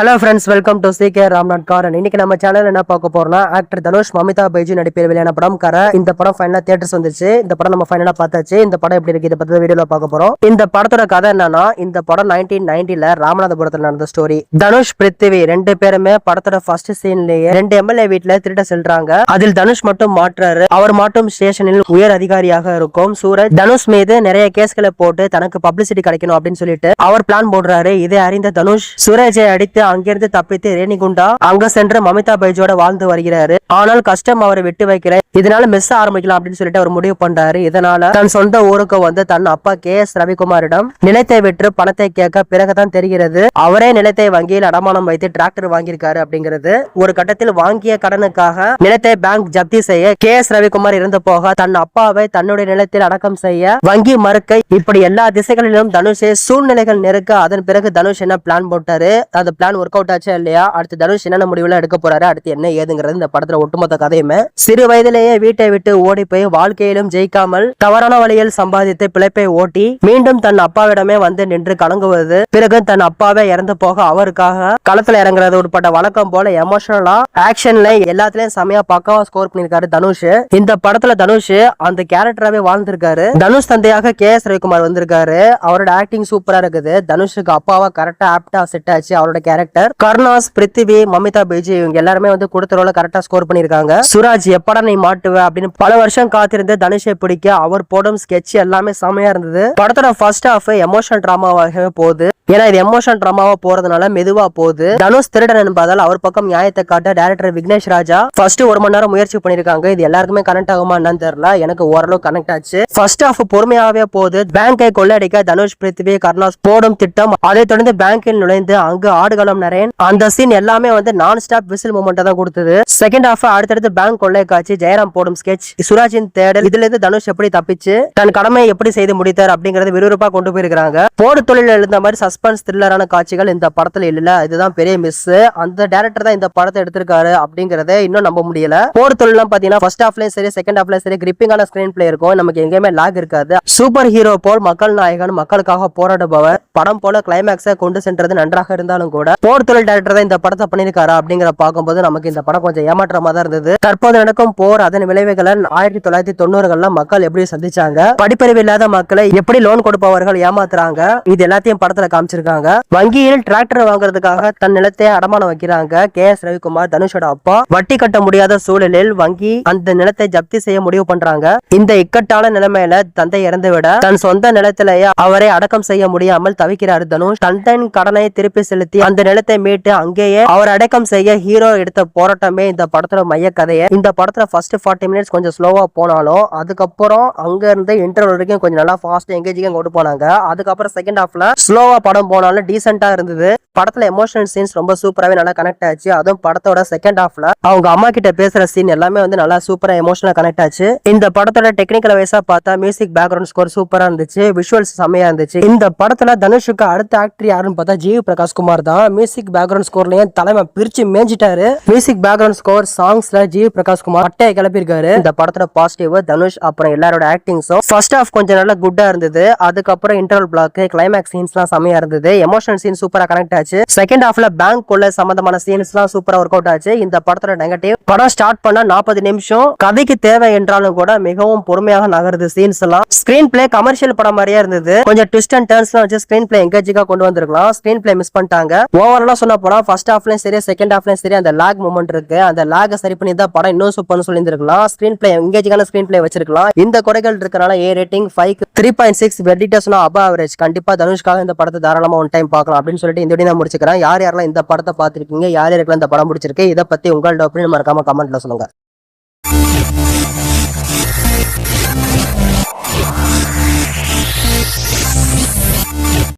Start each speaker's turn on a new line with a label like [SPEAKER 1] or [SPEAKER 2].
[SPEAKER 1] Hello friends, welcome to CK Ramnath காரன். இன்னைக்கு நம்ம சேனல் என்ன பார்க்க போறோம்னா, ஆக்டர் தனுஷ் மமிதா பைஜு நடிப்பில் வெளியான படம் கர. இந்த படம் ஃபைனலா தியேட்டர்ஸ் வந்துச்சு. இந்த படம் நம்ம ஃபைனலா பார்த்தாச்சு. இந்த படம் எப்படி இருக்கு இதை பத்தி வீடியோல பார்க்க போறோம். இந்த படத்தோட கதை என்னன்னா, இந்த படம் 1990ல ராமநாதபுரத்துல நடந்த ஸ்டோரி. தனுஷ் பிருத்திவி ரெண்டு பேருமே படத்தோட ஃபர்ஸ்ட் சீன்லயே 2 MLA வீட்டுல திருட செல்றாங்க. அதில் தனுஷ் மட்டும் மாற்றாரு. அவர் மட்டும் ஸ்டேஷனில் உயர் அதிகாரியாக இருக்கும் சூரஜ் தனுஷ் மீது நிறைய கேஸ்களை போட்டு தனக்கு பப்ளிசிட்டி கிடைக்கணும் அப்படின்னு சொல்லிட்டு அவர் பிளான் போடுறாரு. இதை அறிந்த தனுஷ் சூரஜை அடித்து அங்கிருந்து தப்பித்து ரேணிகுண்டா அங்க சென்று மமிதா பைஜோட வாழ்ந்து வருகிறாரு. ஆனால் கஷ்டம் அவரை விட்டு வைக்கல. இதனால மெஸ் ஆரம்பிக்கலாம் அப்படின்னு சொல்லிட்டு அவர் முடிவு பண்றாரு. இதனால தன் சொந்த ஊருக்கு வந்து தன் அப்பா KS ரவிக்குமாரிடம் நிலத்தை விற்று பணத்தை கேட்க பிறகுதான் தெரிகிறது அவரே நிலத்தை வங்கியில் அடமானம் வைத்து டிராக்டர் வாங்கியிருக்காரு அப்படிங்கிறது. ஒரு கட்டத்தில் வாங்கிய கடனுக்காக நிலத்தை பேங்க் ஜப்தி செய்ய KS ரவிக்குமார் இறந்து போக தன் அப்பாவை தன்னுடைய நிலத்தில் அடக்கம் செய்ய வங்கி மறுக்க, இப்படி எல்லா திசைகளிலும் தனுஷை சூழ்நிலைகள் நெருக்க அதன் பிறகு தனுஷ் என்ன பிளான் போட்டாரு, அந்த பிளான் ஒர்க் அவுட் ஆச்சா இல்லையா, அடுத்து தனுஷ் என்னென்ன முடிவுல எடுக்க போறாரு, அடுத்து என்ன ஏதுங்கிறது இந்த படத்துல ஒட்டுமொத்த கதையுமே. சிறு வயதிலேயே வீட்டை விட்டு ஓடி போய் வாழ்க்கையிலும் ஜெயிக்காமல் தவறான வழியில் சம்பாதித்து பிழைப்பை ஓட்டி மீண்டும் தன் அப்பாவிடமே வந்து நின்று கலங்குவது, பிறகு தன் அப்பாவே இறந்து போக அவருக்காக களத்துல இறங்குறது உட்பட்ட வழக்கம் போல எமோஷனலா ஆக்ஷன்ல எல்லாத்துலயும் செமையா பக்காவா ஸ்கோர் பண்ணிருக்காரு தனுஷ். இந்த படத்துல தனுஷ் அந்த கேரக்டராவே வாழ்ந்திருக்காரு. தனுஷ் தந்தையாக KS ரவிக்குமார் வந்திருக்காரு. அவரோட ஆக்டிங் சூப்பரா இருக்குது. தனுஷுக்கு அப்பாவா கரெக்டா ஆப்டா செட் ஆச்சு அவரோட கேரக்டர். கர்ணாஸ், பிருத்திவி, மமிதா பைஜு இவங்க எல்லாருமே வந்து கொடுத்த ரோல கரெக்டா ஸ்கோர் பண்ணிருக்காங்க. சுராஜ் எப்படா நீ மாட்டுவ அப்படின்னு பல வருஷம் காத்திருந்து தனுஷை பிடிக்க அவர் போடும் ஸ்கெட்ச் எல்லாமே செமையா இருந்தது. படத்தோட ஃபர்ஸ்ட் ஹாஃப் எமோஷனல் டிராமாவாகவே போகுது. ஏன்னா இது எமோஷனல் டிராமாவா போறதுனால மெதுவா போகுது. தனுஷ் திருடன் என்பதால் அவர் பக்கம் நியாயத்தை காட்ட டைரக்டர் விக்னேஷ் ராஜா ஃபர்ஸ்ட் 1 மணி நேரம் முயற்சி பண்ணிருக்காங்க. இது எல்லாருக்குமே கனெக்ட் ஆகுமா என்னன்னு தெரியல, எனக்கு ஓரளவு கனெக்ட் ஆச்சு. ஃபர்ஸ்ட் ஹாஃப் பொறுமையாவே போகுது. பேங்கை கொள்ளடிக்க தனுஷ், பிருத்திவி, கர்ணாஸ் போடும் திட்டம், அதை தொடர்ந்து பேங்கில் நுழைந்து அங்கு ஆடுகளம் நரேன் அந்த சீன் எல்லாமே வந்து நான் ஸ்டாப் விசில் மூமெண்ட் தான் கொடுத்தது. செகண்ட் ஹாஃப் அடுத்தடுத்து பேங்க் கொள்ளை காட்சி, ஜெயராம் போடும் ஸ்கெட்ச், சுராஜின் தேடல், இதுல இருந்து தனுஷ் எப்படி தப்பிச்சு தன் கடமையை எப்படி செய்து முடித்தார் அப்படிங்கறது விறுவிறுப்பா கொண்டு போயிருக்காங்க. போடு தொழில் எழுந்த மாதிரி சஸ்பென்ஸ் த்ரில்லரான காட்சிகள் இந்த படத்துல இல்ல. இதுதான் பெரிய மிஸ். அந்த டைரக்டர் தான் இந்த படத்தை எடுத்திருக்காரு அப்படிங்கறத இன்னும் நம்ப முடியல. போடு தொழில் பாத்தீங்கன்னா ஃபர்ஸ்ட் ஹாஃப்லயும் சரி செகண்ட் ஹாஃப்லயும் சரி கிரிப்பிங்கான ஸ்கிரீன் பிளே இருக்கும். நமக்கு எங்கேயுமே லாக் இருக்காது. சூப்பர் ஹீரோ போல் மக்கள் நாயகன், மக்களுக்காக போராடுபவர், படம் போல கிளைமேக்ஸை கொண்டு சென்றது நன்றாக இருந்தாலும் கூட போர் தொழில் டைரக்டர் தான் இந்த படத்தை பண்ணிருக்காரா அப்படிங்கிற பார்க்கும்போது நமக்கு இந்த படம் கொஞ்சம் ஏமாற்றமா தான் இருந்தது. தற்போது நடக்கும் போர், அதன் விளைவுகளை 1990கள்ல மக்கள் எப்படி சந்திச்சாங்க, படிப்பறிவு இல்லாத மக்களை எப்படி லோன் கொடுப்பவர்கள் ஏமாத்துறாங்க, இது எல்லாத்தையும் படத்துல காமிச்சிருக்காங்க. வங்கியில் டிராக்டர் வாங்குறதுக்காக தன் நிலத்தை அடமானம் வைக்கிறாங்க KS ரவிக்குமார், தனுஷோட அப்பா. வட்டி கட்ட முடியாத சூழலில் வங்கி அந்த நிலத்தை ஜப்தி செய்ய முடிவு பண்றாங்க. இந்த இக்கட்டான நிலைமையில தந்தை இறந்து விட தன் சொந்த நிலத்திலேயே அவரை அடக்கம் செய்ய முடியாமல் தவிக்கிறார் தனுஷ். தன் கடனை திருப்பி செலுத்தி அந்த நிலத்தை மீட்டு அங்கேயே அவர் அடக்கம் செய்ய ஹீரோ எடுத்த போராட்டமே இந்த படத்துல மைய கதையை. இந்த படத்துல ஃபர்ஸ்ட் 40 மினிட்ஸ் கொஞ்சம் ஸ்லோவா போனாலும் அதுக்கப்புறம் அங்க இருந்து இன்டர்வல் வரைக்கும் கொஞ்சம் நல்லா ஃபாஸ்ட் எங்கேஜிங்கா கொண்டு போனாங்க. அதுக்கப்புறம் செகண்ட் ஹாஃப்ல ஸ்லோவா படம் போனாலும் டீசென்டா இருந்தது. படத்துல எமோஷனல் சீன்ஸ் ரொம்ப சூப்பராவே நல்லா கனெக்ட் ஆச்சு. அதுவும் படத்தோட செகண்ட் ஹாஃப்ல அவங்க அம்மா கிட்ட பேசுற சீன் எல்லாமே வந்து நல்லா சூப்பரா எமோஷனலா கனெக்ட் ஆச்சு. இந்த படத்தோட டெக்னிக்கல் வைஸா பார்த்தா மியூசிக் பேக்ரவுண்ட் ஸ்கோர் சூப்பரா இருந்துச்சு. விஷுவல்ஸ் செமையா இருந்துச்சு. இந்த படத்துல தனுஷுக்கு அடுத்த ஆக்டர் யாருன்னு பார்த்தா ஜிவி பிரகாஷ் குமார் தான். மியூசிக் பேக்ரவுண்ட் ஸ்கோர்லயும் தலைமை பிரிச்சு மேஞ்சிட்டாரு. மியூசிக் பேக்ரவுண்ட் ஸ்கோர் சாங்ஸ்ல ஜிவி பிரகாஷ் குமார் அட்டையை கிளப்பிருக்காரு. இந்த படத்தோட பாசிட்டிவ் தனுஷ் அப்புறம் எல்லாரோட ஆக்டிங்ஸும். ஃபர்ஸ்ட் ஹாஃப் கொஞ்சம் நல்லா குட்டா இருந்தது. அதுக்கப்புறம் இன்டர்வல் பிளாக், கிளைமேக்ஸ் சீன்ஸ் எல்லாம் செமையா இருந்தது. எமோஷனல் சீன் சூப்பரா கனெக்ட் ஆச்சு. செகண்ட் ஹாஃப்ல பேங்க் கொள்ள சம்பந்தமான சீன்ஸ் எல்லாம் சூப்பரா ஒர்க் அவுட் ஆச்சு. இந்த படத்தோட நெகட்டிவ், படம் ஸ்டார்ட் பண்ண 40 நிமிஷம் கதைக்கு தேவை என்றாலும் கூட மிகவும் பொறுமையாக நகருது. சீன்ஸ் எல்லாம் ஸ்கிரீன் பிளே கமர்ஷியல் படம் மாதிரியே இருந்தது. கொஞ்சம் ட்விஸ்ட் அண்ட் டர்ன்ஸ் எல்லாம் வச்சு ஸ்கிரீன் பிளே எங்கேஜிங்கா கொண்டு வந்திருக்கலாம். ஸ்கிரீன் பிளே மிஸ் பண்ணிட்டாங்க. ஓவராலா சொன்ன படம் ஃபர்ஸ்ட் ஹாஃப்லயும் சரி செகண்ட் ஹாஃப்லயும் சரி அந்த லாக் மூமெண்ட் இருக்கு. அந்த லாக சரி பண்ணி தான் படம் இன்னும் சூப்பர்னு சொல்லியிருந்திருக்கலாம். ஸ்கிரீன் பிளே எங்கேஜிங்கான ஸ்கிரீன் பிளே வச்சிருக்கலாம். இந்த குறைகள் இருக்கனால A ரேட்டிங் 5 3.6 வெர்டிட்டஸ்னா அபவ் ஆவரேஜ். கண்டிப்பா தனுஷ்காக இந்த படத்தை தாராளமா ஒன் டைம் பார்க்கலாம் அப்படின்னு சொல்லிட்டு இந்த வீடியோ நான் முடிச்சுக்கிறேன். யாரெல்லாம் இந்த படத்தை பார்த்திருக்கீங்க, யாரெல்லாம் இந்த படம் பிடிச்சிருக்கு, இதை பத்தி உங்களோட ஒப்பீனியன் மறக்காம கமெண்ட்ல சொல்லுங்க.